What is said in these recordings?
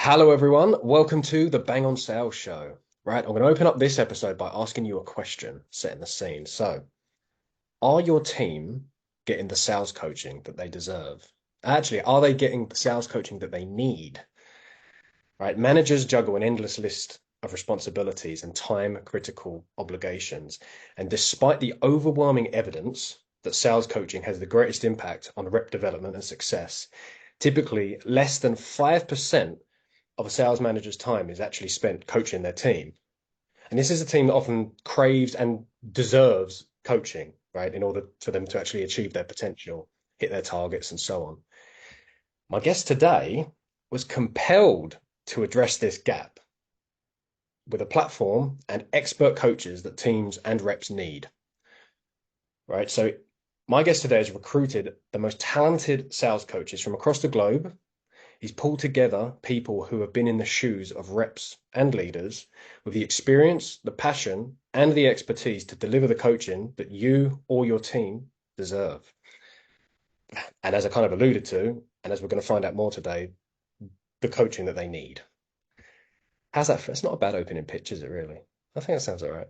Hello, everyone. Welcome to the Bang on Sales Show. Right, I'm going to open up this episode by asking you a question, setting the scene. So, are your team getting the sales coaching that they deserve? Actually, are they getting the sales coaching that they need? Right, managers juggle an endless list of responsibilities and time-critical obligations. And despite the overwhelming evidence that sales coaching has the greatest impact on rep development and success, typically less than 5% of a sales manager's time is actually spent coaching their team. And this is a team that often craves and deserves coaching, right, in order for them to actually achieve their potential, hit their targets, and so on. My guest today was compelled to address this gap with a platform and expert coaches that teams and reps need, right? So, my guest today has recruited the most talented sales coaches from across the globe. He's pulled together people who have been in the shoes of reps and leaders with the experience, the passion, and the expertise to deliver the coaching that you or your team deserve. And as I kind of alluded to, and as we're going to find out more today, the coaching that they need. How's that? It's not a bad opening pitch, is it really? I think that sounds all right.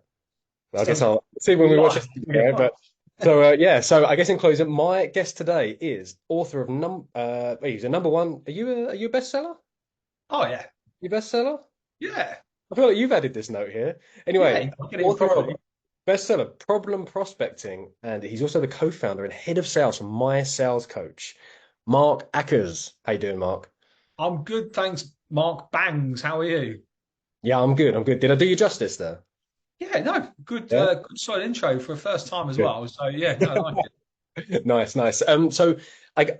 Well, I guess Sounds I'll see when pretty we watch light. it. Yeah, but so yeah. So I guess in closing, my guest today is author of he's a number one. Are you a bestseller? Oh yeah, You bestseller? yeah, I feel like you've added this note here. yeah. Anyway, I'm getting author of properly. bestseller Problem Prospecting, and he's also the co-founder and head of sales for MySalesCoach, Mark Ackers. How you doing, Mark? I'm good, thanks, Mark Bangs. How are you? Yeah, I'm good. I'm good. Did I do you justice there? Yeah, no, good, Yeah, good solid intro for a first time as good. well. So yeah, no, I like it. Nice, nice. So I,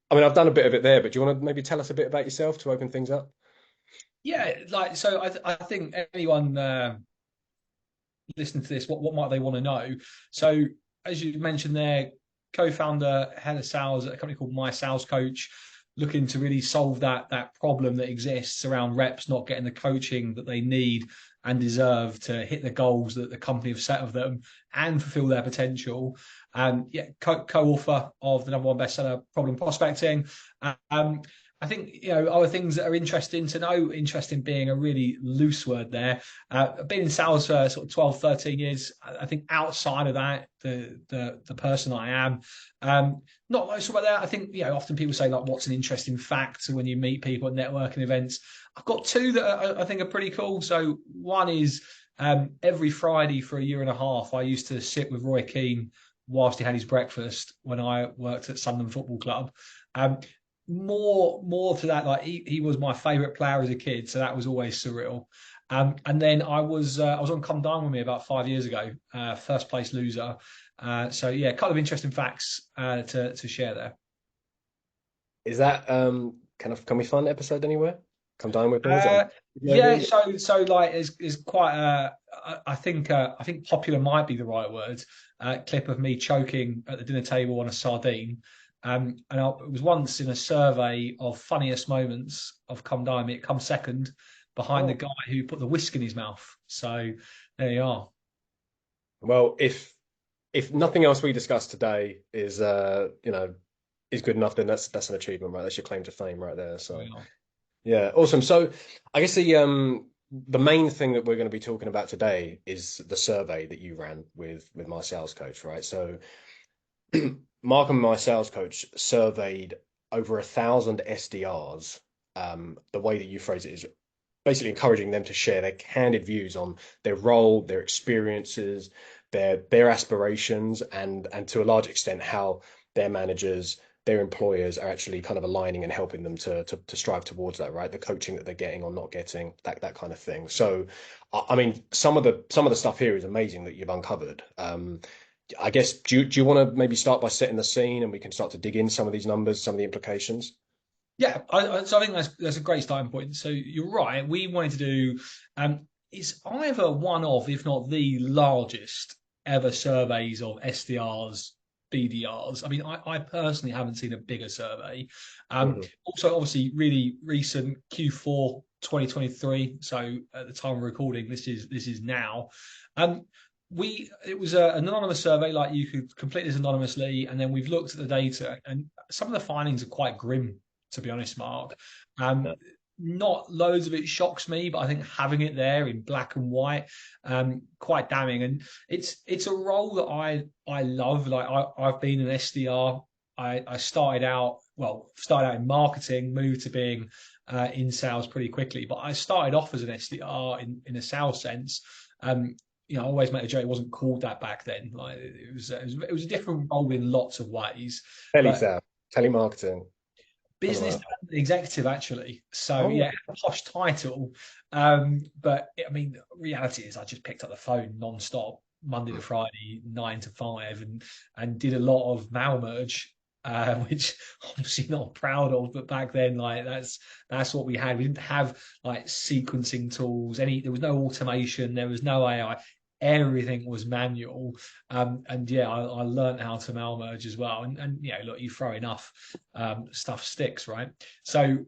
I mean, I've done a bit of it there, but do you want to maybe tell us a bit about yourself to open things up? Yeah, like so, I think anyone listening to this, what might they want to know? So as you mentioned there, co-founder, head of sales at a company called MySalesCoach, looking to really solve that problem that exists around reps not getting the coaching that they need and deserve to hit the goals that the company have set of them and fulfill their potential. Yeah, co-author of the number one bestseller, Problem Prospecting. Um, I think other things that are interesting to know. Interesting being a really loose word there. I've been in sales for sort of 12, 13 years. I think outside of that, the person I am, not much about that. I think often people say like, "What's an interesting fact?" when you meet people at networking events. I've got two that I think are pretty cool. So one is every Friday for a year and a half, I used to sit with Roy Keane whilst he had his breakfast when I worked at Sunderland Football Club. Um, more to that, like he was my favourite player as a kid, so that was always surreal. And then I was on Come Down with Me about 5 years ago, first place loser. So yeah, kind of interesting facts to share there. Is that can we find the episode anywhere? Come down with me. Is it on Uh, yeah, maybe? so like is quite I think popular might be the right word. Clip of me choking at the dinner table on a sardine. It was once in a survey of funniest moments of Come Dime. It comes second behind the Oh, guy who put the whisk in his mouth. So there you are. well, if nothing else we discussed today is is good enough, then that's an achievement, right? That's your claim to fame right there. There So we are. yeah, awesome. So I guess the main thing that we're going to be talking about today is the survey that you ran with my sales coach, right? So Mark and my sales coach surveyed over 1,000 SDRs. The way that you phrase it is basically encouraging them to share their candid views on their role, their experiences, their aspirations, and to a large extent how their managers, their employers are actually kind of aligning and helping them to strive towards that, right? The coaching that they're getting or not getting, that kind of thing. So, I mean, some of the stuff here is amazing that you've uncovered. I guess do you want to maybe start by setting the scene and we can start to dig in some of these numbers, some of the implications? Yeah, so I think that's a great starting point. So you're right. We wanted to do it's either one of, if not the largest ever surveys of SDRs, BDRs. I mean, I personally haven't seen a bigger survey. Mhm. Also, obviously, really recent Q4 2023. So at the time of recording, this is now. Um, it was an anonymous survey, like you could complete this anonymously, and then we've looked at the data, and some of the findings are quite grim, to be honest, Mark. Um, No. not loads of it shocks me, but I think having it there in black and white, quite damning. And it's a role that I love. Like I've been an SDR. I started out in marketing, moved to being in sales pretty quickly. But I started off as an SDR in a sales sense. I always make a joke. It wasn't called that back then. Like it was a different role in lots of ways. But Telesales, telemarketing, something business like development executive, actually. that. So Oh, yeah, a posh title. But I mean, reality is I just picked up the phone non-stop Monday to Friday, 9 to 5, and did a lot of mail merge. Which obviously not proud of, but back then, like that's what we had. We didn't have like sequencing tools. There was no automation. There was no AI. Everything was manual. And yeah, I learned how to mail merge as well. And look, you throw enough stuff sticks, right? So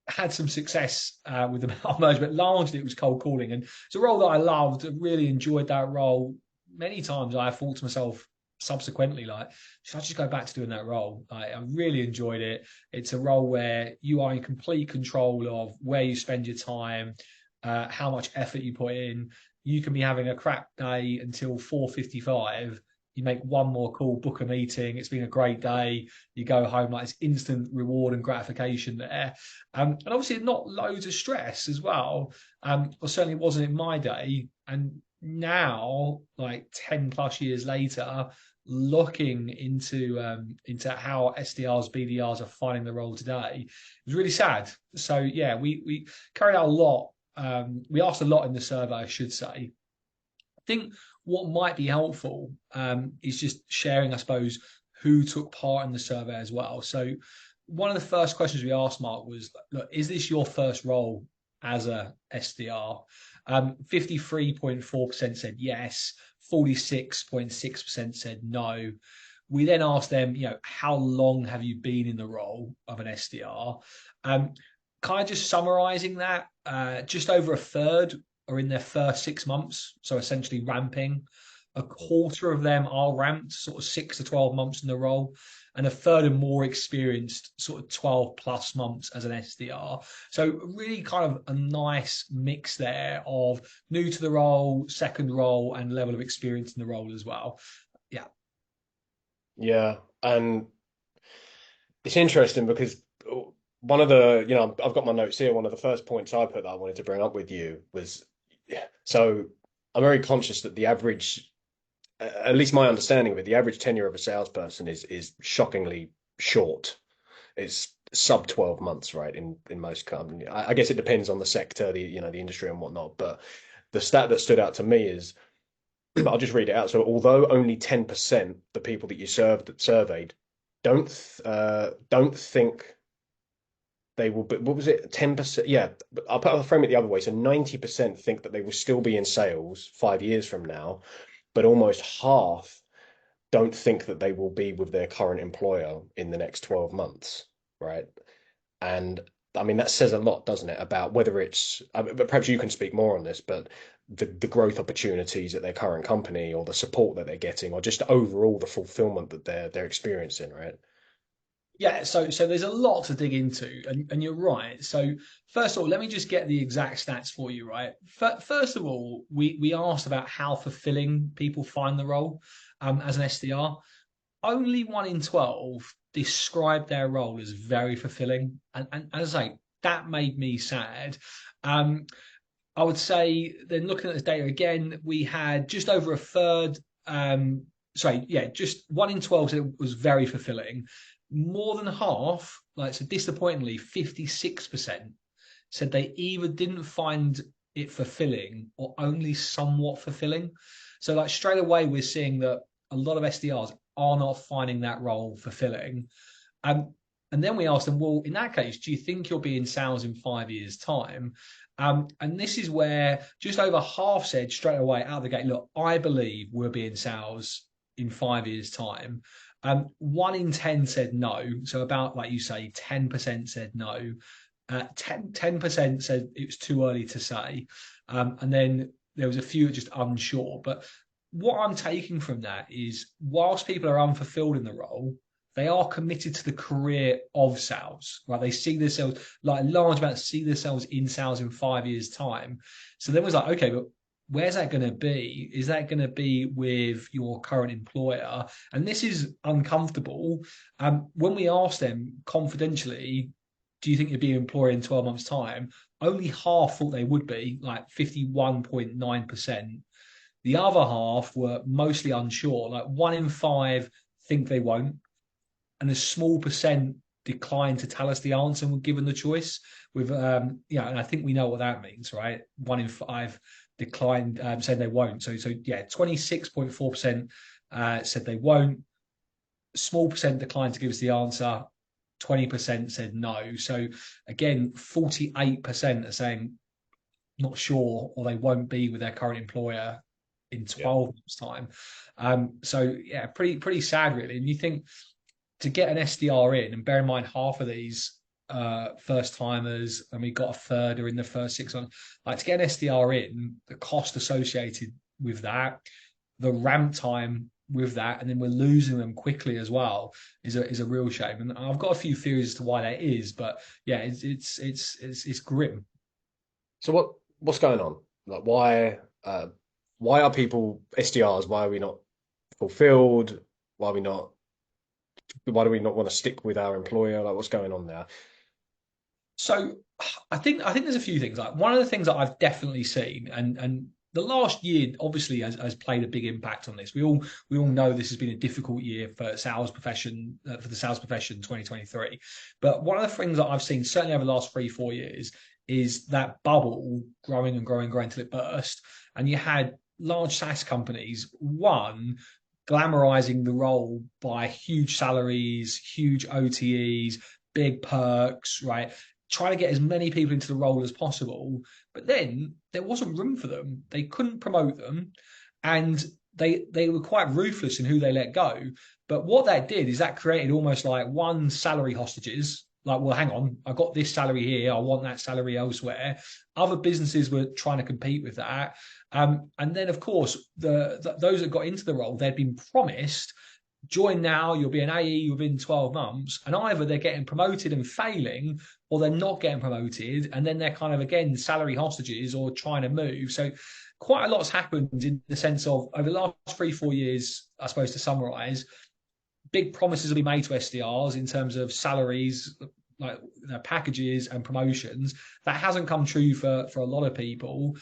had some success with the mail merge, but largely it was cold calling. And it's a role that I loved. I really enjoyed that role. Many times I thought to myself subsequently, like, should I just go back to doing that role? Like, I really enjoyed it. It's a role where you are in complete control of where you spend your time, how much effort you put in. You can be having a crap day until 4:55. You make one more call, book a meeting. It's been a great day. You go home, like it's instant reward and gratification there. And obviously not loads of stress as well. Or certainly wasn't in my day. And now, like 10 plus years later, looking into how SDRs, BDRs are finding the role today, it was really sad. So yeah, we carried out a lot. We asked a lot in the survey, I should say. I think what might be helpful is just sharing, I suppose, who took part in the survey as well. So one of the first questions we asked, Mark, was, look, is this your first role as a SDR? 53.4% said yes, 46.6% said no. We then asked them, how long have you been in the role of an SDR? Kind of just summarizing that, just over a third are in their first 6 months, so essentially ramping. A quarter of them are ramped, sort of 6 to 12 months in the role, and a third are more experienced, sort of 12 plus months as an SDR. So really kind of a nice mix there of new to the role, second role, and level of experience in the role as well. Yeah. yeah. And it's interesting because one of the, I've got my notes here. One of the first points I put that I wanted to bring up with you was, so I'm very conscious that the average, at least my understanding of it, the average tenure of a salesperson is shockingly short. It's sub 12 months, right? In most companies, I guess it depends on the sector, the industry and whatnot. But the stat that stood out to me is, I'll just read it out. So although only 10% the people that you surveyed don't think they will, but what was it, 10%? Yeah, I'll frame it the other way. So 90% think that they will still be in sales 5 years from now, but almost half don't think that they will be with their current employer in the next 12 months, right? And I mean, that says a lot, doesn't it, about whether it's, but perhaps you can speak more on this, but the growth opportunities at their current company or the support that they're getting or just overall the fulfillment that they're experiencing, right? Yeah, so there's a lot to dig into, and you're right. So first of all, let me just get the exact stats for you, right? First of all, we asked about how fulfilling people find the role as an SDR. Only 1 in 12 described their role as very fulfilling, and as I say, that made me sad. Um, I would say then looking at this data again, we had just over a third. Sorry, yeah, just 1 in 12 said it was very fulfilling. More than half, like so, disappointingly, 56% said they either didn't find it fulfilling or only somewhat fulfilling. So, like straight away, we're seeing that a lot of SDRs are not finding that role fulfilling. Um, and then we asked them, well, in that case, do you think you'll be in sales in 5 years' time? And this is where just over half said straight away out of the gate, look, I believe we'll be in sales in 5 years' time. 1 in 10 said no. So about, like you say, 10% said no. 10% said it was too early to say. And then there was a few just unsure. But what I'm taking from that is whilst people are unfulfilled in the role, they are committed to the career of sales, right? They see themselves, like a large amount, see themselves in sales in 5 years' time. So then it was like, okay, but where's that going to be? Is that going to be with your current employer? And this is uncomfortable. When we asked them confidentially, do you think you'd be an employer in 12 months' time? Only half thought they would be, like 51.9%. The other half were mostly unsure. Like 1 in 5 think they won't, and a small percent declined to tell us the answer when given the choice. With yeah, and I think we know what that means, right? 1 in 5 declined, saying they won't. So yeah, 26.4% said they won't. Small percent declined to give us the answer. 20% said no. So again, 48% are saying not sure or they won't be with their current employer in Yeah. 12 months' time. So yeah, pretty sad really. And you think to get an SDR in, and bear in mind half of these first timers, and we got a third are in the first 6 months. Like to get an SDR in, the cost associated with that, the ramp time with that, and then we're losing them quickly as well is a real shame. And I've got a few theories as to why that is, but yeah, it's grim. So what's going on? Like why are people SDRs? Why are we not fulfilled? Why are we not why do we not want to stick with our employer? Like what's going on there? So I think there's a few things. Like one of the things that I've definitely seen, and the last year obviously has played a big impact on this. We all know this has been a difficult year for sales profession for the sales profession 2023. But one of the things that I've seen certainly over the last 3-4 years is that bubble growing and growing, growing until it burst, and you had large SaaS companies glamorizing the role by huge salaries, huge OTEs, big perks, right? Trying to get as many people into the role as possible. But then there wasn't room for them. They couldn't promote them. And they were quite ruthless in who they let go. But what that did is that created almost like one salary hostages. Like, well, hang on, I got this salary here. I want that salary elsewhere. Other businesses were trying to compete with that. And then, of course, those that got into the role, they'd been promised join now, you'll be an AE within 12 months. And either they're getting promoted and failing, or they're not getting promoted. And then they're kind of, again, salary hostages or trying to move. So quite a lot's happened in the sense of over the last 3-4 years, I suppose, to summarize, big promises will be made to SDRs in terms of salaries, like packages and promotions. That hasn't come true for a lot of people.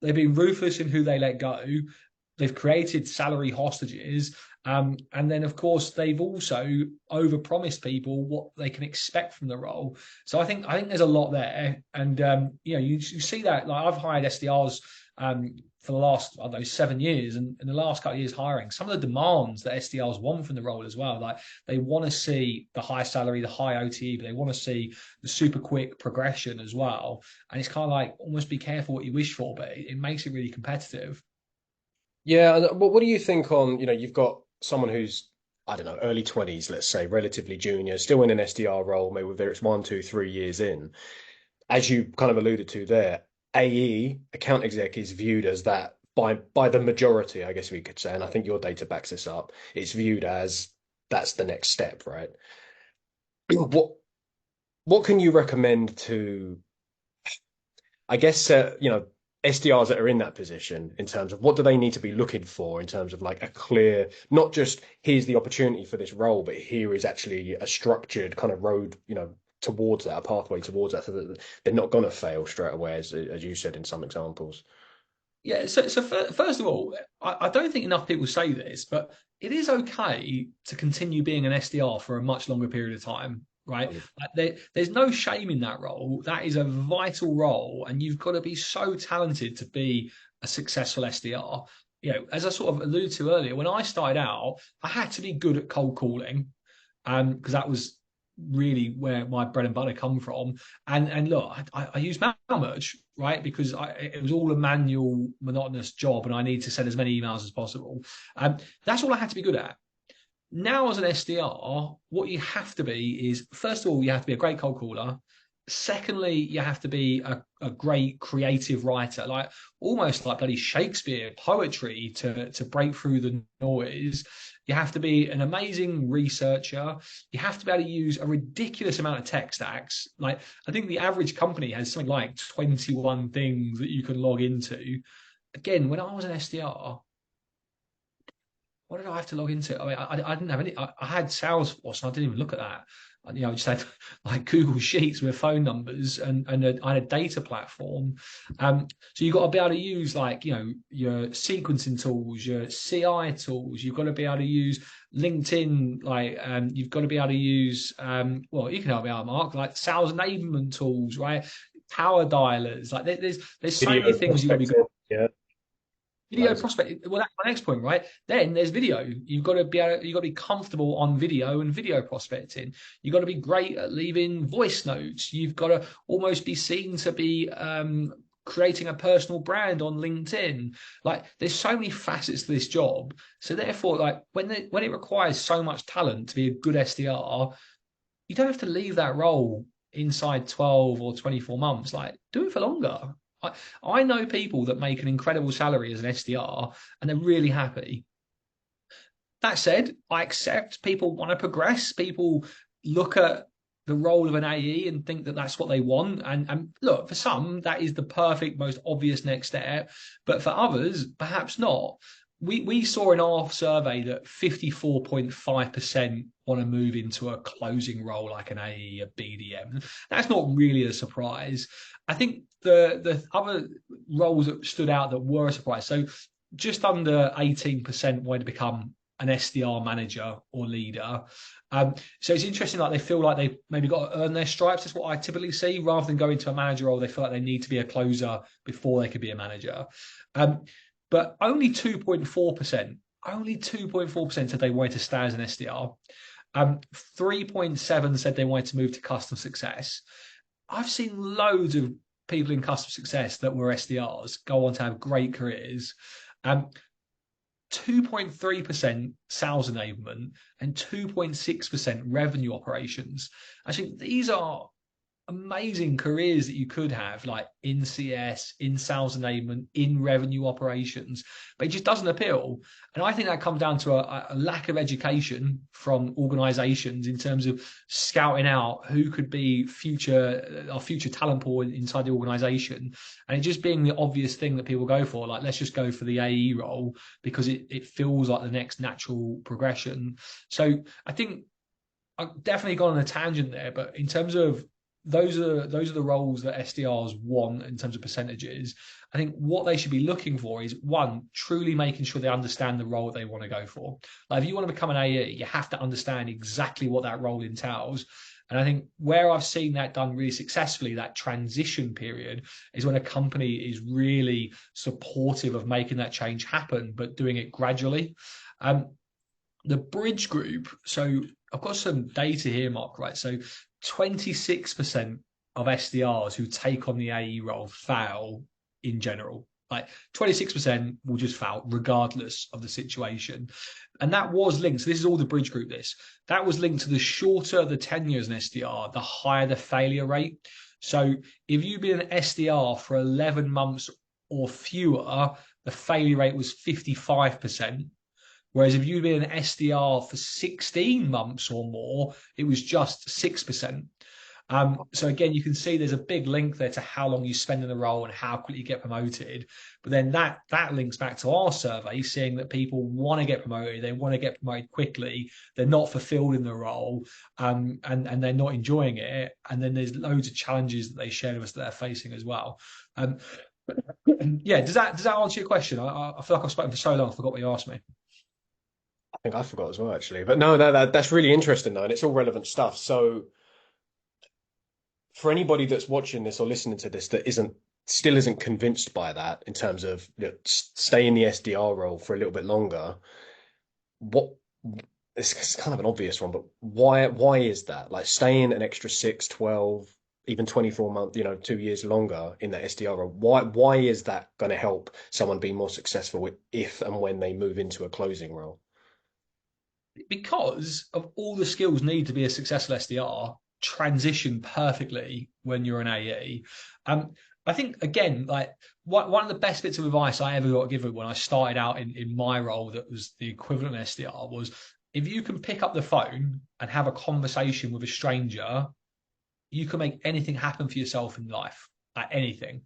They've been ruthless in who they let go. They've created salary hostages. And then, of course, they've also overpromised people what they can expect from the role. So I think there's a lot there, and you see that. Like I've hired SDRs for the last, I don't know, 7 years, and in the last couple of years hiring, some of the demands that SDRs want from the role as well. Like they want to see the high salary, the high OTE, but they want to see the super quick progression as well. And it's kind of like almost be careful what you wish for, but it makes it really competitive. Yeah, and what do you think on, you've got someone who's, I don't know, early 20s, let's say, relatively junior, still in an SDR role, maybe whether it's 1, 2, 3 years in. As you kind of alluded to there, AE, account exec, is viewed as that by the majority, I guess we could say, and I think your data backs this up. It's viewed as that's the next step, right? What what can you recommend to, I guess, SDRs that are in that position in terms of what do they need to be looking for in terms of like a clear, not just here's the opportunity for this role, but here is actually a structured kind of road, towards that, a pathway towards that, so that they're not going to fail straight away, as you said in some examples. Yeah, so first of all, I don't think enough people say this, but it is okay to continue being an SDR for a much longer period of time, right? Like there's no shame in that role. That is a vital role, and you've got to be so talented to be a successful SDR. As I sort of alluded to earlier, when I started out, I had to be good at cold calling, because that was really where my bread and butter come from. And look, I use mail merge, right? Because it was all a manual, monotonous job, and I need to send as many emails as possible. That's all I had to be good at. Now, as an SDR, what you have to be is, first of all, you have to be a great cold caller. Secondly, you have to be a great creative writer, like almost like bloody Shakespeare poetry to break through the noise. You have to be an amazing researcher. You have to be able to use a ridiculous amount of tech stacks. Like I think the average company has something like 21 things that you can log into. Again, when I was an SDR, what did I have to log into? I mean, I didn't have any. I had Salesforce, and I didn't even look at that. I just had like Google Sheets with phone numbers, and I had a data platform. So you've got to be able to use like your sequencing tools, your CI tools. You've got to be able to use LinkedIn. Like you've got to be able to use well, you can help me out, Mark. Like sales enablement tools, right? Power dialers. Like there's so many Video things you've got to be good. prospecting, yeah, Video loads of prospect. Well, that's my next point, right? Then there's video. You've got to be able, you've got to be comfortable on video and video prospecting. You've got to be great at leaving voice notes. You've got to almost be seen to be creating a personal brand on LinkedIn. Like, there's so many facets to this job. So therefore, like when it requires so much talent to be a good SDR, you don't have to leave that role inside 12 or 24 months. Like, do it for longer. I know people that make an incredible salary as an SDR and they're really happy. That said, I accept people want to progress. People look at the role of an AE and think that that's what they want. And look, for some, that is the perfect, most obvious next step. But for others, perhaps not. We saw in our survey that 54.5% want to move into a closing role like an AE, a BDM. That's not really a surprise. I think the other roles that stood out that were a surprise. So just under 18% wanted to become an SDR manager or leader. So it's interesting, like they feel like they maybe got to earn their stripes. That's what I typically see. Rather than going to a manager role, they feel like they need to be a closer before they could be a manager. But only 2.4% said they wanted to stay as an SDR. 3.7 said they wanted to move to customer success. I've seen loads of people in customer success that were SDRs go on to have great careers. 2.3% sales enablement and 2.6% revenue operations. I think these are amazing careers that you could have, like in CS, in sales enablement, in revenue operations, but it just doesn't appeal. And I think that comes down to a lack of education from organizations in terms of scouting out who could be our future talent pool inside the organization, and it just being the obvious thing that people go for, like let's just go for the AE role because it feels like the next natural progression. So I think I've definitely gone on a tangent there, but in terms of those are the roles that SDRs want in terms of percentages. I think what they should be looking for is one, truly making sure they understand the role they want to go for. Like if you want to become an AE, you have to understand exactly what that role entails. And I think where I've seen that done really successfully, that transition period, is when a company is really supportive of making that change happen, but doing it gradually. The bridge group, so I've got some data here, Mark, right? So 26% of SDRs who take on the AE role fail in general. Like 26% will just fail regardless of the situation. And that was linked. So this is all the bridge group, that was linked to the shorter the tenure as an SDR, the higher the failure rate. So if you've been an SDR for 11 months or fewer, the failure rate was 55%. Whereas if you've been an SDR for 16 months or more, it was just 6%. So again, you can see there's a big link there to how long you spend in the role and how quickly you get promoted. But then that links back to our survey, seeing that people want to get promoted, they want to get promoted quickly, they're not fulfilled in the role, and they're not enjoying it. And then there's loads of challenges that they share with us that they're facing as well. Yeah, does that answer your question? I feel like I've spoken for so long, I forgot what you asked me. I think I forgot as well, actually. But no, that's really interesting, though, and it's all relevant stuff. So, for anybody that's watching this or listening to this that still isn't convinced by that in terms of stay in the SDR role for a little bit longer, what it's kind of an obvious one, but why is that? Like staying an extra 6, 12, even 24 months, 2 years longer in the SDR role, why is that going to help someone be more successful if and when they move into a closing role? Because of all the skills needed to be a successful SDR, transition perfectly when you're an AE. I think again, like one of the best bits of advice I ever got given when I started out in my role that was the equivalent of SDR was if you can pick up the phone and have a conversation with a stranger, you can make anything happen for yourself in life, like anything.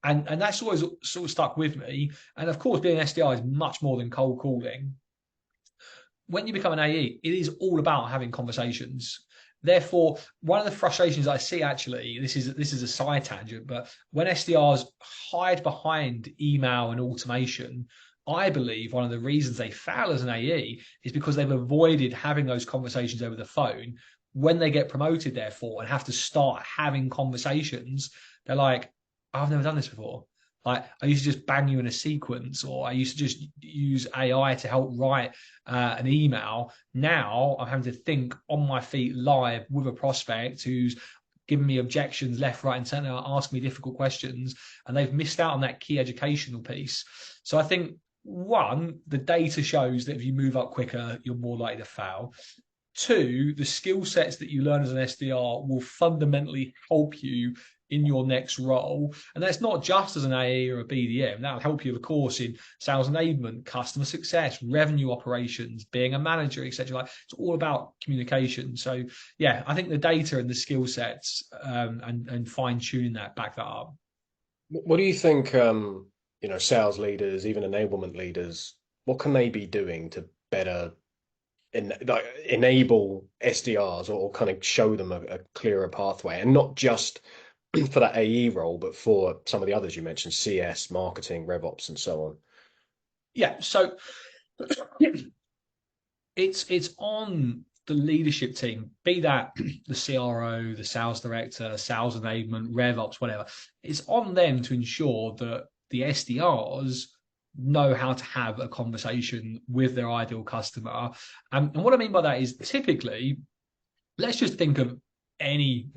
And that's always sort of stuck with me. And of course, being an SDR is much more than cold calling. When you become an AE, it is all about having conversations. Therefore, one of the frustrations I see actually, this is a side tangent, but when SDRs hide behind email and automation, I believe one of the reasons they fail as an AE is because they've avoided having those conversations over the phone. When they get promoted, therefore, and have to start having conversations, they're like, I've never done this before. Like I used to just bang you in a sequence, or I used to just use AI to help write an email. Now I'm having to think on my feet live with a prospect who's giving me objections left, right, and center, asking me difficult questions, and they've missed out on that key educational piece. So I think one, the data shows that if you move up quicker, you're more likely to fail. Two, the skill sets that you learn as an SDR will fundamentally help you in your next role. And that's not just as an AE or a BDM. That'll help you, of course, in sales enablement, customer success, revenue operations, being a manager, etc. Like it's all about communication. So yeah, I think the data and the skill sets and fine tuning that back that up. What do you think, sales leaders, even enablement leaders, what can they be doing to better like enable SDRs or kind of show them a clearer pathway, and not just for that AE role, but for some of the others you mentioned, CS, marketing, RevOps, and so on. Yeah, so it's on the leadership team, be that the CRO, the sales director, sales enablement, RevOps, whatever. It's on them to ensure that the SDRs know how to have a conversation with their ideal customer. And what I mean by that is typically, let's just think of any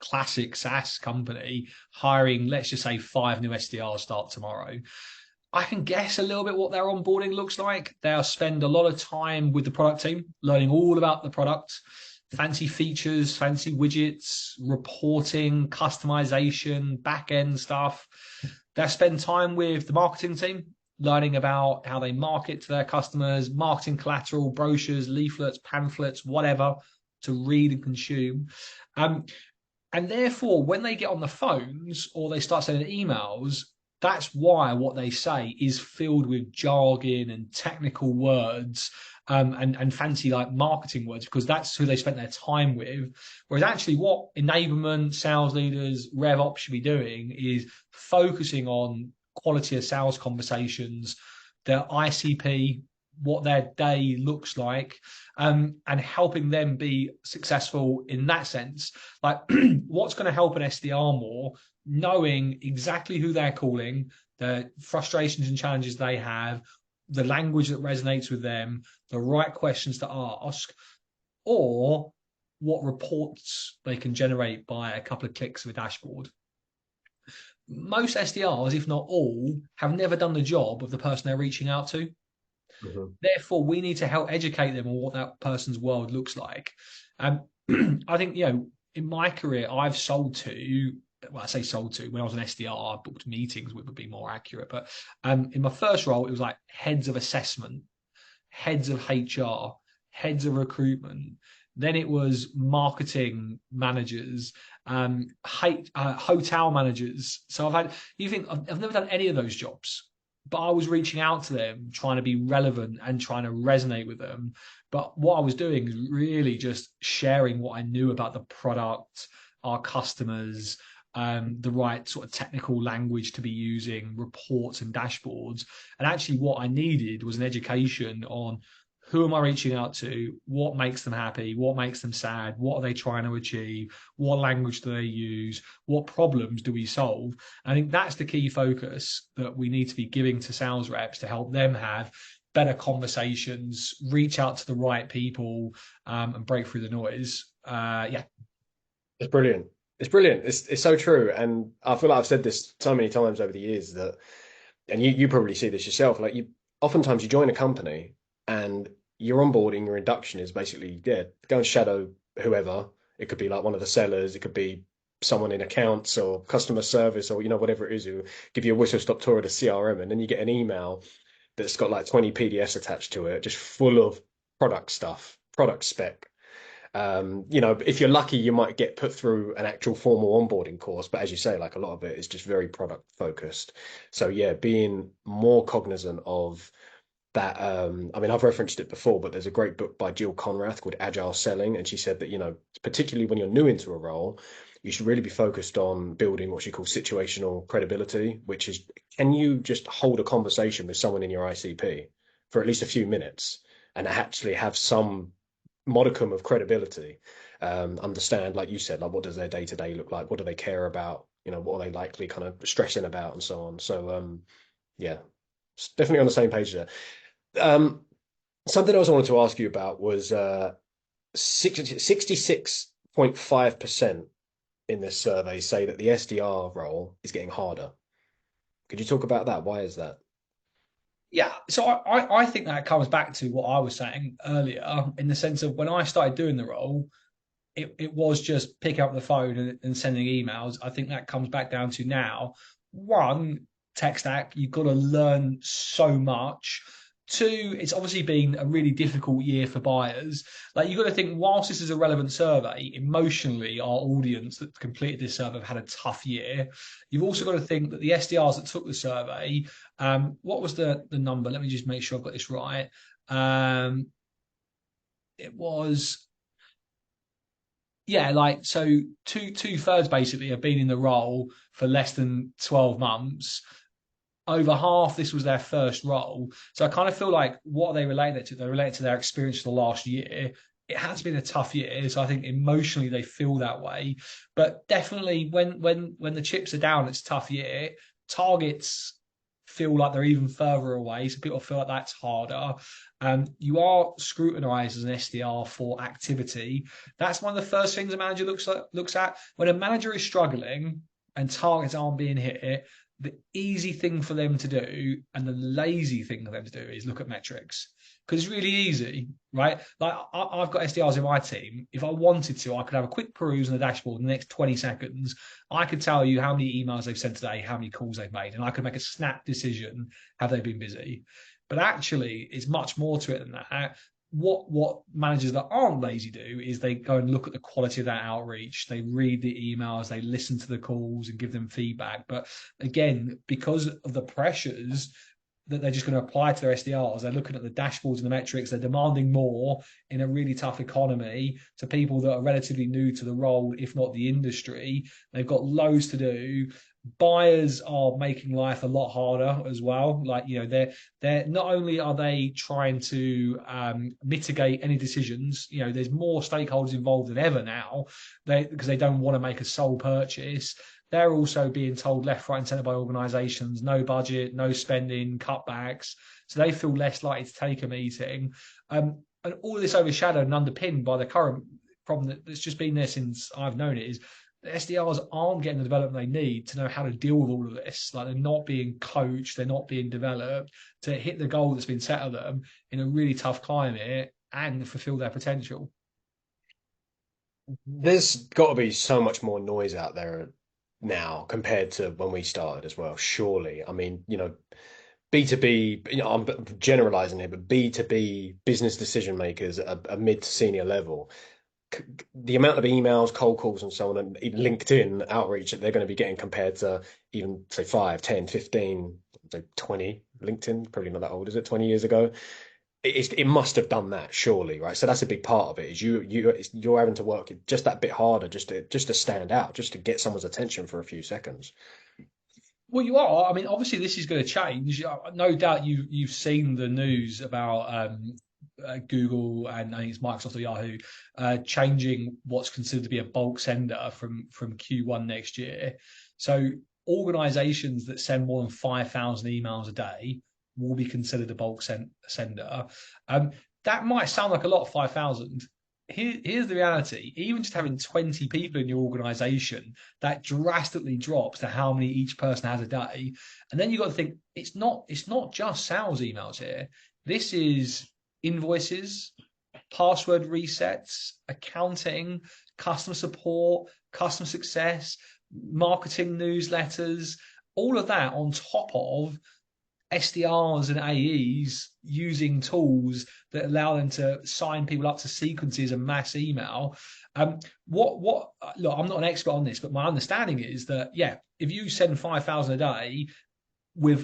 classic SaaS company hiring, let's just say 5 new SDRs start tomorrow. I can guess a little bit what their onboarding looks like. They'll spend a lot of time with the product team, learning all about the product, fancy features, fancy widgets, reporting, customization, back end stuff. They'll spend time with the marketing team, learning about how they market to their customers, marketing collateral, brochures, leaflets, pamphlets, whatever to read and consume. And therefore, when they get on the phones or they start sending emails, that's why what they say is filled with jargon and technical words and fancy like marketing words, because that's who they spent their time with. Whereas actually what enablement, sales leaders, RevOps should be doing is focusing on quality of sales conversations, their ICP, what their day looks like, and helping them be successful in that sense. Like what's going to help an SDR more, knowing exactly who they're calling, the frustrations and challenges they have, the language that resonates with them, the right questions to ask, or what reports they can generate by a couple of clicks of a dashboard. Most SDRs, if not all, have never done the job of the person they're reaching out to. Mhm. Therefore, we need to help educate them on what that person's world looks like. I think, in my career, I've sold to, well, I say sold to, when I was an SDR, I booked meetings, which would be more accurate. But in my first role, it was like heads of assessment, heads of HR, heads of recruitment. Then it was marketing managers, hotel managers. So I've never done any of those jobs, but I was reaching out to them, trying to be relevant and trying to resonate with them. But what I was doing is really just sharing what I knew about the product, our customers, the right sort of technical language to be using, reports and dashboards. And actually, what I needed was an education on who am I reaching out to, what makes them happy, what makes them sad, what are they trying to achieve, what language do they use, what problems do we solve. I think that's the key focus that we need to be giving to sales reps to help them have better conversations, reach out to the right people, and break through the noise. Yeah. It's brilliant. It's brilliant. It's so true. And I feel like I've said this so many times over the years that, and you probably see this yourself, like oftentimes you join a company and your onboarding, your induction is basically, yeah, go and shadow whoever. It could be like one of the sellers, it could be someone in accounts or customer service or whatever it is who give you a whistle stop tour of the CRM, and then you get an email that's got like 20 PDFs attached to it, just full of product stuff, product spec. If you're lucky, you might get put through an actual formal onboarding course, but as you say, like a lot of it is just very product focused. So yeah, being more cognizant of that. I mean, I've referenced it before, but there's a great book by Jill Conrath called Agile Selling, and she said that, particularly when you're new into a role, you should really be focused on building what she calls situational credibility, which is, can you just hold a conversation with someone in your ICP for at least a few minutes and actually have some modicum of credibility? Understand, like you said, like what does their day to day look like? What do they care about? What are they likely kind of stressing about and so on. So yeah, it's definitely on the same page there. Um, Something else I wanted to ask you about was 66.5% in this survey say that the SDR role is getting harder. Could you talk about that? Why is that? Yeah, so I think that comes back to what I was saying earlier, in the sense of when I started doing the role, it was just pick up the phone and sending emails. I think that comes back down to now, one, tech stack, you've got to learn so much. Two, it's obviously been a really difficult year for buyers. Like, you've got to think, whilst this is a relevant survey, emotionally, our audience that completed this survey have had a tough year. You've also got to think that the SDRs that took the survey, what was the number? Let me just make sure I've got this right. It was, yeah, like, so two thirds basically have been in the role for less than 12 months. Over half, this was their first role. So I kind of feel like, what are they related to? They're related to their experience for the last year. It has been a tough year, so I think emotionally they feel that way. But definitely, when the chips are down, it's a tough year. Targets feel like they're even further away, so people feel like that's harder. You are scrutinized as an SDR for activity. That's one of the first things a manager looks at when a manager is struggling and targets aren't being hit. The easy thing for them to do and the lazy thing for them to do is look at metrics, because it's really easy, right? Like, I've got SDRs in my team. If I wanted to, I could have a quick peruse on the dashboard in the next 20 seconds. I could tell you how many emails they've sent today, how many calls they've made, and I could make a snap decision, have they been busy? But actually, it's much more to it than that. What managers that aren't lazy do is they go and look at the quality of that outreach. They read the emails, they listen to the calls and give them feedback. But again, because of the pressures that they're just going to apply to their SDRs, they're looking at the dashboards and the metrics. They're demanding more in a really tough economy to people that are relatively new to the role, if not the industry. They've got loads to do. Buyers are making life a lot harder as well. Like, they're not only are they trying to mitigate any decisions. There's more stakeholders involved than ever now, because they don't want to make a sole purchase. They're also being told left, right, and centre by organisations, no budget, no spending, cutbacks. So they feel less likely to take a meeting. And all this overshadowed and underpinned by the current problem that's just been there since I've known it, is the SDRs aren't getting the development they need to know how to deal with all of this. Like, they're not being coached, they're not being developed to hit the goal that's been set of them in a really tough climate and fulfill their potential. There's got to be so much more noise out there now compared to when we started as well, surely. I mean, B2B, I'm generalizing here, but B2B business decision makers at a mid to senior level, the amount of emails, cold calls, and so on, and even LinkedIn outreach that they're going to be getting compared to even, say, 5, 10, 15, say 20, LinkedIn, probably not that old, is it, 20 years ago? It must have done that, surely, right? So that's a big part of it, is you're having to work just that bit harder just to stand out, just to get someone's attention for a few seconds. Well, you are. I mean, obviously, this is going to change. No doubt you've seen the news about Google, and I think it's Microsoft or Yahoo, changing what's considered to be a bulk sender from Q1 next year. So organizations that send more than 5,000 emails a day will be considered a bulk sender. Um, that might sound like a lot, 5,000. Here's the reality. Even just having 20 people in your organization, that drastically drops to how many each person has a day. And then you've got to think, it's not just sales emails here. This is invoices, password resets, accounting, customer support, customer success, marketing newsletters, all of that on top of SDRs and AEs using tools that allow them to sign people up to sequences and mass email. What look, I'm not an expert on this, but my understanding is that, yeah, if you send 5,000 a day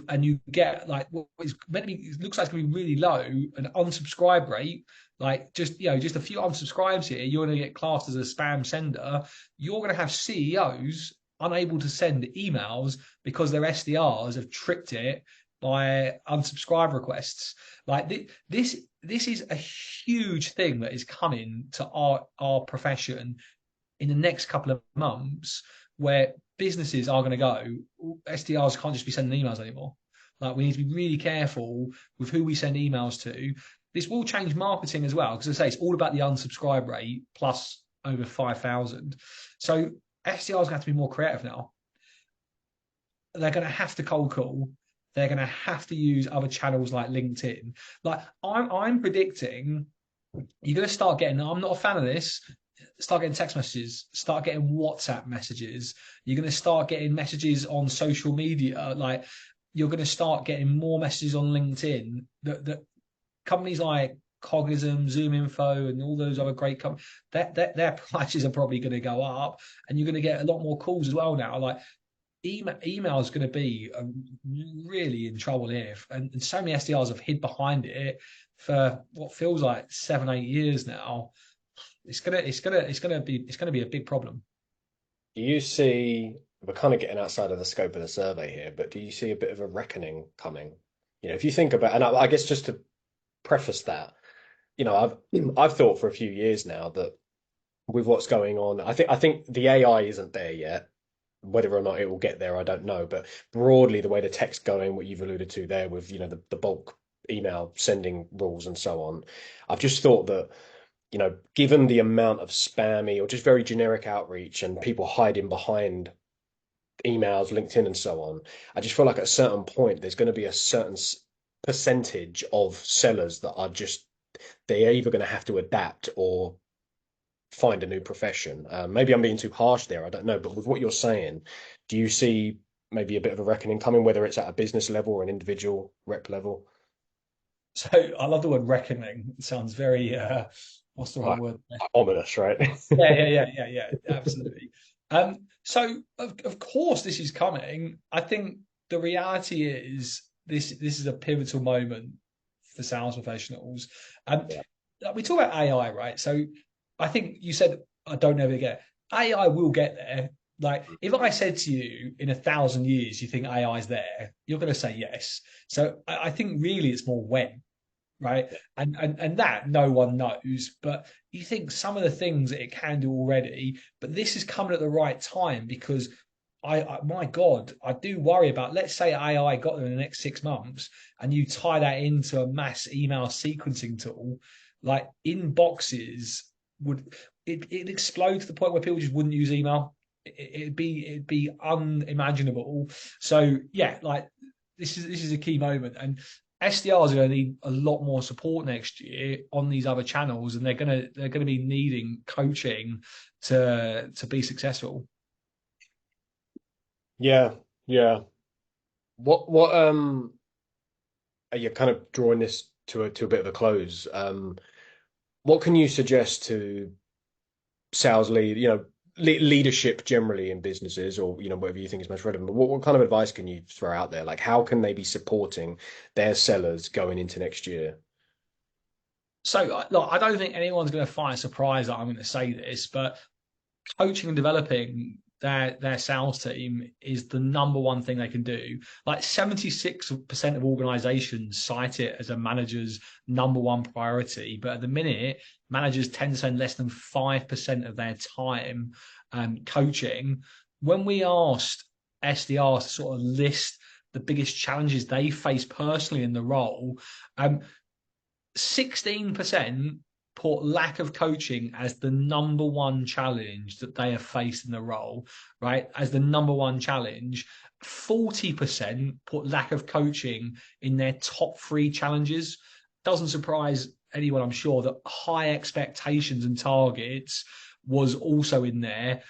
and you get like what is meant to be, it looks like it's going to be really low, an unsubscribe rate, like just a few unsubscribes here, you're going to get classed as a spam sender. You're going to have CEOs unable to send emails because their SDRs have tricked it by unsubscribe requests. Like this is a huge thing that is coming to our profession in the next couple of months, where businesses are going to go, SDRs can't just be sending emails anymore. Like, we need to be really careful with who we send emails to. This will change marketing as well, because I say it's all about the unsubscribe rate plus over 5,000. So SDRs are going to have to be more creative now. They're going to have to cold call. They're going to have to use other channels like LinkedIn. Like, I'm predicting you're going to start getting, I'm not a fan of this, start getting text messages, start getting WhatsApp messages. You're going to start getting messages on social media. Like, you're going to start getting more messages on LinkedIn that companies like Cognism, Zoom Info, and all those other great companies, their prices are probably going to go up, and you're going to get a lot more calls as well now. Like, email is going to be really in trouble here, and so many SDRs have hid behind it for what feels like 7-8 years now. It's gonna be a big problem. Do you see, we're kind of getting outside of the scope of the survey here, but do you see a bit of a reckoning coming? If you think about, and I guess just to preface that, I've thought for a few years now that with what's going on, I think the AI isn't there yet. Whether or not it will get there, I don't know. But broadly, the way the tech's going, what you've alluded to there with, the bulk email sending rules and so on, I've just thought that, given the amount of spammy or just very generic outreach and people hiding behind emails, LinkedIn, and so on, I just feel like at a certain point, there's going to be a certain percentage of sellers that are just, they're either going to have to adapt or find a new profession. Maybe I'm being too harsh there, I don't know. But with what you're saying, do you see maybe a bit of a reckoning coming, whether it's at a business level or an individual rep level? So I love the word reckoning. It sounds very what's the right Like, word? ominous, right? Yeah, absolutely. So of course this is coming. I think the reality is this is a pivotal moment for sales professionals. Yeah. We talk about AI, right? So I think you said I don't ever get AI will get there. Like, if I said to you in 1,000 years you think AI is there, you're going to say yes. So I think really it's more when, right? And that no one knows. But you think some of the things that it can do already, but this is coming at the right time, because my God, I do worry about, let's say AI got there in the next 6 months and you tie that into a mass email sequencing tool, like inboxes would it explode to the point where people just wouldn't use email. It'd be unimaginable. So yeah, like this is a key moment, and SDRs are going to need a lot more support next year on these other channels, and they're going to be needing coaching to be successful. Yeah, yeah. What are you kind of drawing this to a bit of a close? What can you suggest to sales leadership generally in businesses, or whatever you think is most relevant? But what kind of advice can you throw out there? Like, how can they be supporting their sellers going into next year? So, look, I don't think anyone's going to find a surprise that I'm going to say this, but coaching and developing their sales team is the number one thing they can do. Like, 76% of organizations cite it as a manager's number one priority, but at the minute, managers tend to spend less than 5% of their time coaching. When we asked SDRs to sort of list the biggest challenges they face personally in the role, 16% put lack of coaching as the number one challenge that they have faced in the role, right? As the number one challenge. 40% put lack of coaching in their top three challenges. Doesn't surprise anyone, I'm sure, that high expectations and targets was also in there.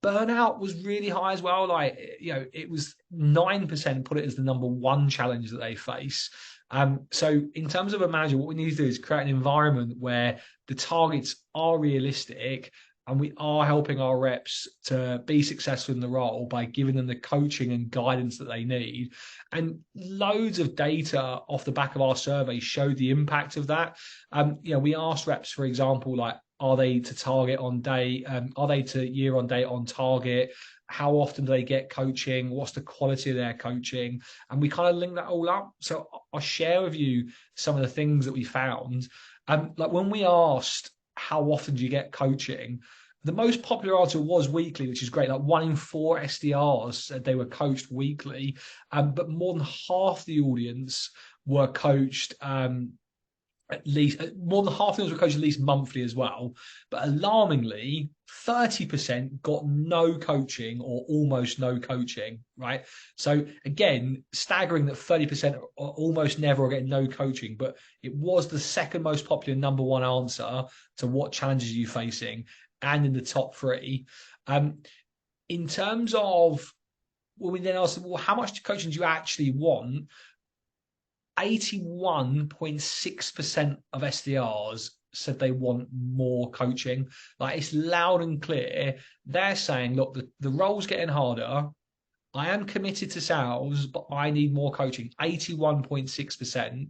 Burnout was really high as well. Like, it was 9% put it as the number one challenge that they face. So in terms of a manager, what we need to do is create an environment where the targets are realistic and we are helping our reps to be successful in the role by giving them the coaching and guidance that they need. And loads of data off the back of our survey showed the impact of that. We asked reps, for example, like, are they to target on day? Are they to year on date on target? How often do they get coaching? What's the quality of their coaching? And we kind of link that all up. So I'll share with you some of the things that we found. Like when we asked, how often do you get coaching? The most popular answer was weekly, which is great. Like 1 in 4 SDRs said they were coached weekly, but more than half the audience were coached at least, more than half of them were coached at least monthly as well. But alarmingly, 30% got no coaching or almost no coaching, right? So again, staggering that 30% almost never are getting no coaching, but it was the second most popular number one answer to what challenges are you facing, and in the top 3. In terms of, well, we then asked, well, how much coaching do you actually want? 81.6% of SDRs said they want more coaching. Like, it's loud and clear. They're saying, look, the role's getting harder. I am committed to sales, but I need more coaching. 81.6%.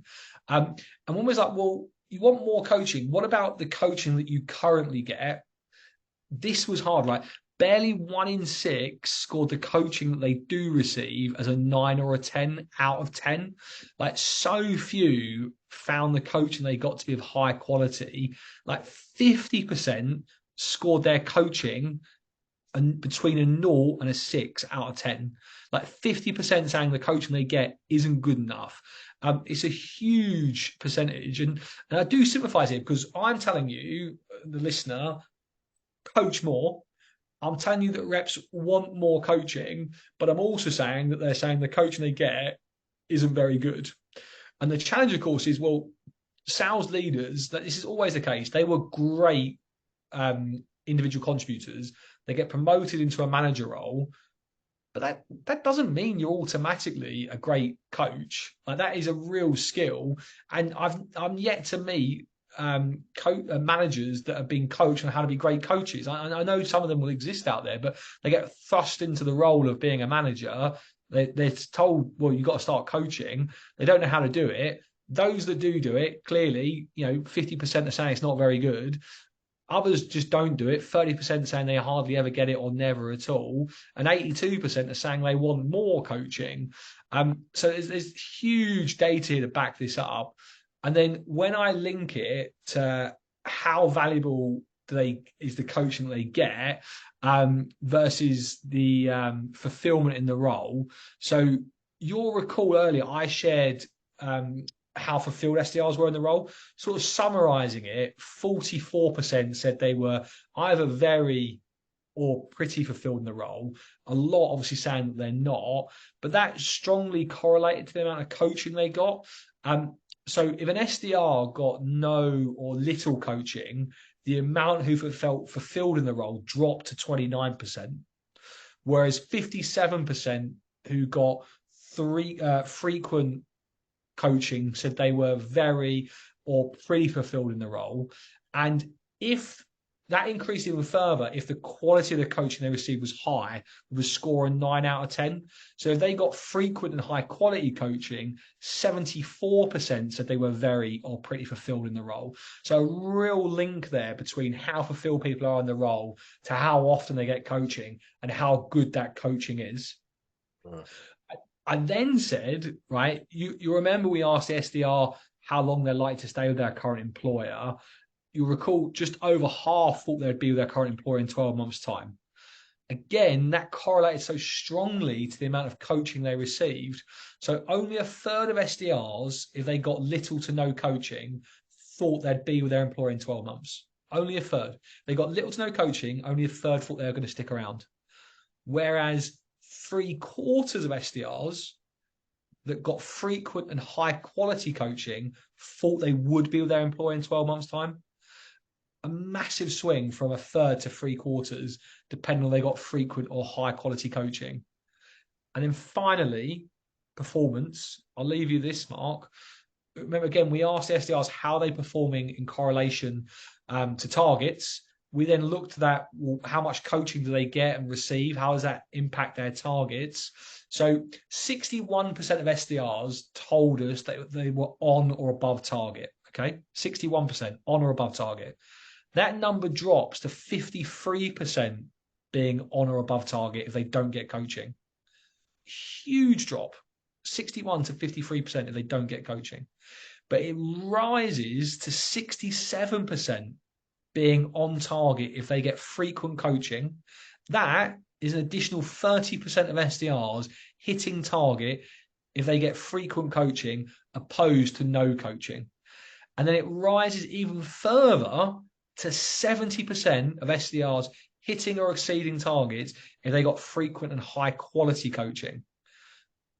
And one was like, well, you want more coaching. What about the coaching that you currently get? This was hard, right? Barely 1 in 6 scored the coaching that they do receive as a 9 or a 10 out of 10. Like, so few found the coaching they got to be of high quality. Like 50% scored their coaching between a 0 and a 6 out of 10. Like 50% saying the coaching they get isn't good enough. It's a huge percentage. And I do sympathize here because I'm telling you, the listener, coach more. I'm telling you that reps want more coaching, but I'm also saying that they're saying the coaching they get isn't very good. And the challenge, of course, is, well, sales leaders, that this is always the case. They were great individual contributors. They get promoted into a manager role, but that doesn't mean you're automatically a great coach. Like, that is a real skill. And I'm yet to meet managers that have been coached on how to be great coaches. I know some of them will exist out there, but they get thrust into the role of being a manager. They're told, well, you've got to start coaching. They don't know how to do it. Those that do it, clearly, 50% are saying it's not very good. Others just don't do it. 30% saying they hardly ever get it or never at all. And 82% are saying they want more coaching. So there's huge data here to back this up. And then when I link it to how valuable is the coaching they get versus the fulfillment in the role. So you'll recall earlier I shared how fulfilled SDRs were in the role. Sort of summarizing it, 44% said they were either very or pretty fulfilled in the role. A lot obviously saying that they're not, but that strongly correlated to the amount of coaching they got. So if an SDR got no or little coaching, the amount who felt fulfilled in the role dropped to 29%, whereas 57% who got frequent coaching said they were very or pretty fulfilled in the role. And if that increased even further, if the quality of the coaching they received was high, with a score of 9 out of 10. So if they got frequent and high quality coaching, 74% said they were very or pretty fulfilled in the role. So a real link there between how fulfilled people are in the role to how often they get coaching and how good that coaching is. I then said, right, you remember we asked the SDR how long they're likely to stay with their current employer. You'll recall just over half thought they'd be with their current employer in 12 months' time. Again, that correlated so strongly to the amount of coaching they received. So only a third of SDRs, if they got little to no coaching, thought they'd be with their employer in 12 months. Only a third. They got little to no coaching, only a third thought they were going to stick around. Whereas 3/4 of SDRs that got frequent and high quality coaching thought they would be with their employer in 12 months' time. a massive swing from a third to three quarters, depending on they got frequent or high quality coaching. And then finally, performance. I'll leave you this, Mark. Remember, again, we asked the SDRs how they're performing in correlation to targets. We then looked at that, well, how much coaching do they get and receive? How does that impact their targets? So 61% of SDRs told us that they were on or above target. Okay, 61% on or above target. That number drops to 53% being on or above target if they don't get coaching. Huge drop, 61 to 53% if they don't get coaching. But it rises to 67% being on target if they get frequent coaching. That is an additional 30% of SDRs hitting target if they get frequent coaching opposed to no coaching. And then it rises even further to 70% of SDRs hitting or exceeding targets if they got frequent and high quality coaching.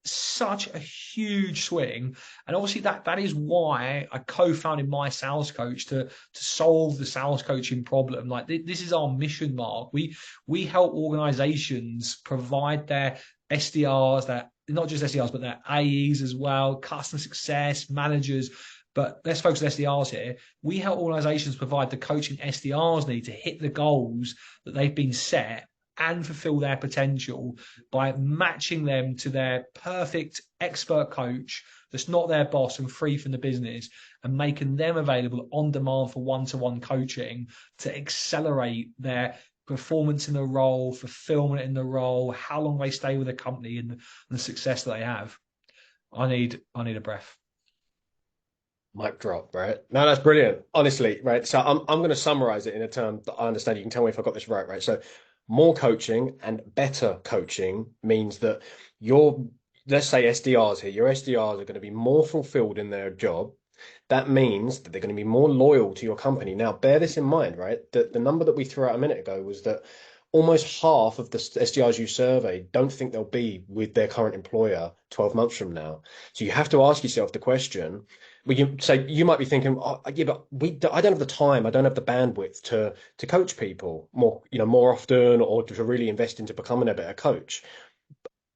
Such a huge swing, and obviously that is why I co-founded MySalesCoach to solve the sales coaching problem. Like this is our mission, Mark. We help organizations provide their SDRs, that not just SDRs but their AEs as well, customer success managers. But let's focus on SDRs here. We help organizations provide the coaching SDRs need to hit the goals that they've been set and fulfill their potential by matching them to their perfect expert coach that's not their boss and free from the business, and making them available on demand for one-to-one coaching to accelerate their performance in the role, fulfillment in the role, how long they stay with the company, and the success that they have. I need a breath. Mic drop, right? No, that's brilliant. Honestly, right? So I'm going to summarize it in a term that I understand. You can tell me if I got this right, right? So more coaching and better coaching means that your, let's say SDRs here, your SDRs are going to be more fulfilled in their job. That means that they're going to be more loyal to your company. Now, bear this in mind, right? That the number that we threw out a minute ago was that almost half of the SDRs you survey don't think they'll be with their current employer 12 months from now. So you have to ask yourself the question. Well, you might be thinking, oh, yeah, but I don't have the time, I don't have the bandwidth to coach people more, more often, or to really invest into becoming a better coach.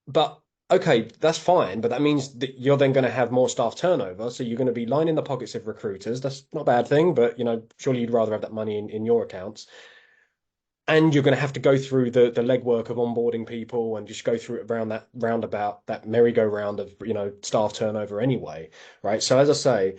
But okay, that's fine, but that means that you're then going to have more staff turnover. So you're going to be lining the pockets of recruiters. That's not a bad thing, but surely you'd rather have that money in your accounts. And you're going to have to go through the legwork of onboarding people and just go through it around that roundabout, that merry-go-round of, staff turnover anyway, right? So as I say,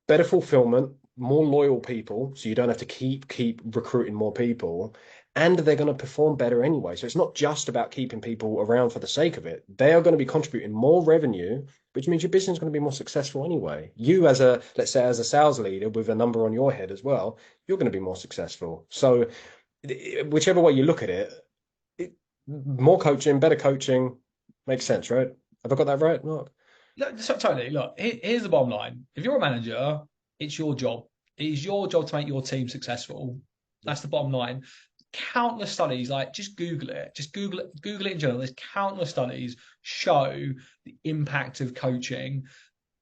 better fulfillment, more loyal people, so you don't have to keep recruiting more people, and they're going to perform better anyway. So it's not just about keeping people around for the sake of it. They are going to be contributing more revenue, which means your business is going to be more successful anyway. You as a, let's say, as a sales leader with a number on your head as well, you're going to be more successful. So whichever way you look at it, more coaching, better coaching makes sense, right? Have I got that right, Mark? Look, so totally. Look, here's the bottom line. If you're a manager, it's your job. It is your job to make your team successful. That's the bottom line. Countless studies, like just Google it, Google it in general. There's countless studies show the impact of coaching.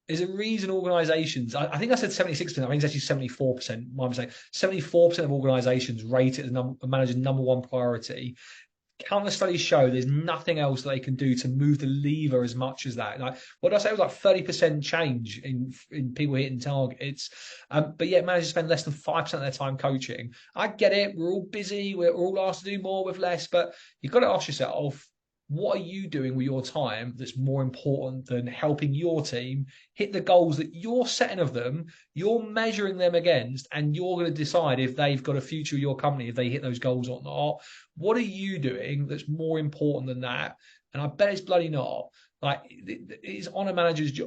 There's a reason organizations, I think I said 76%, I think it's actually 74%, my mistake. 74% of organizations rate it as a manager's number one priority. Countless studies show there's nothing else that they can do to move the lever as much as that. Like what did I say? It was like 30% change in people hitting targets. But yet managers spend less than 5% of their time coaching. I get it. We're all busy. We're all asked to do more with less. But you've got to ask yourself, what are you doing with your time that's more important than helping your team hit the goals that you're setting of them, you're measuring them against, and you're going to decide if they've got a future with your company, if they hit those goals or not? What are you doing that's more important than that? And I bet it's bloody not. Like it's on a manager's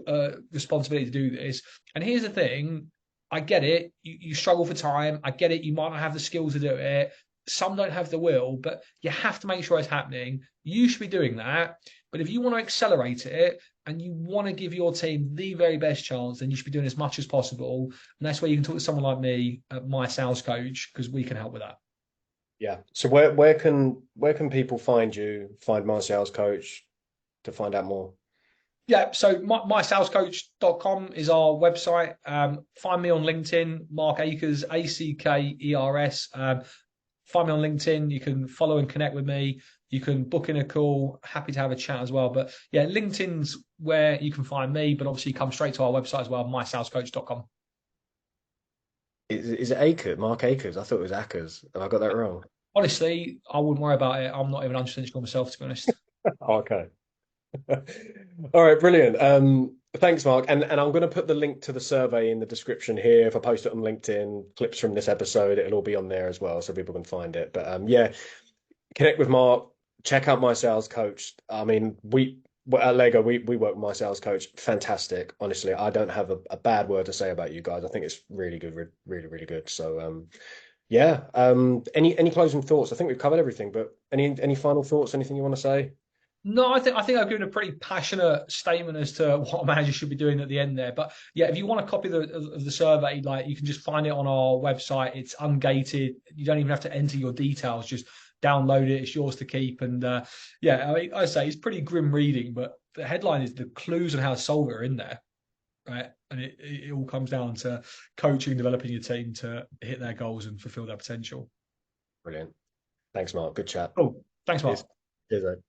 responsibility to do this. And here's the thing: I get it. You struggle for time. I get it. You might not have the skills to do it. Some don't have the will, but you have to make sure it's happening. You should be doing that. But if you want to accelerate it and you want to give your team the very best chance, then you should be doing as much as possible. And that's where you can talk to someone like me, my sales coach, because we can help with that. Yeah. So where can people find you, find my sales coach to find out more? Yeah, so MySalesCoach.com is our website. Find me on LinkedIn, Mark Ackers, Ackers. Find me on LinkedIn. You can follow and connect with me. You can book in a call. Happy to have a chat as well. But yeah, LinkedIn's where you can find me, but obviously come straight to our website as well, MySalesCoach.com. Is it Akers? Mark Akers? I thought it was Ackers. Have I got that wrong? Honestly, I wouldn't worry about it. I'm not even 100% sure myself, to be honest. Okay. All right, brilliant. Thanks, Mark. And I'm going to put the link to the survey in the description here. If I post it on LinkedIn, clips from this episode, it'll all be on there as well, so people can find it. But yeah, connect with Mark. Check out My Sales Coach. I mean, we at Lego we work with My Sales Coach. Fantastic. Honestly, I don't have a bad word to say about you guys. I think it's really good, really, really good. So yeah. Any closing thoughts? I think we've covered everything, but any final thoughts? Anything you want to say? No, I think I've given a pretty passionate statement as to what a manager should be doing at the end there. But yeah, if you want a copy of the survey, like you can just find it on our website. It's ungated. You don't even have to enter your details. Just download it. It's yours to keep. And yeah, I mean, I say it's pretty grim reading, but the headline is the clues on how to solve it are in there, right? And it all comes down to coaching, developing your team to hit their goals and fulfill their potential. Brilliant. Thanks, Mark. Good chat. Cool. Thanks, Cheers. Mark. Cheers, mate.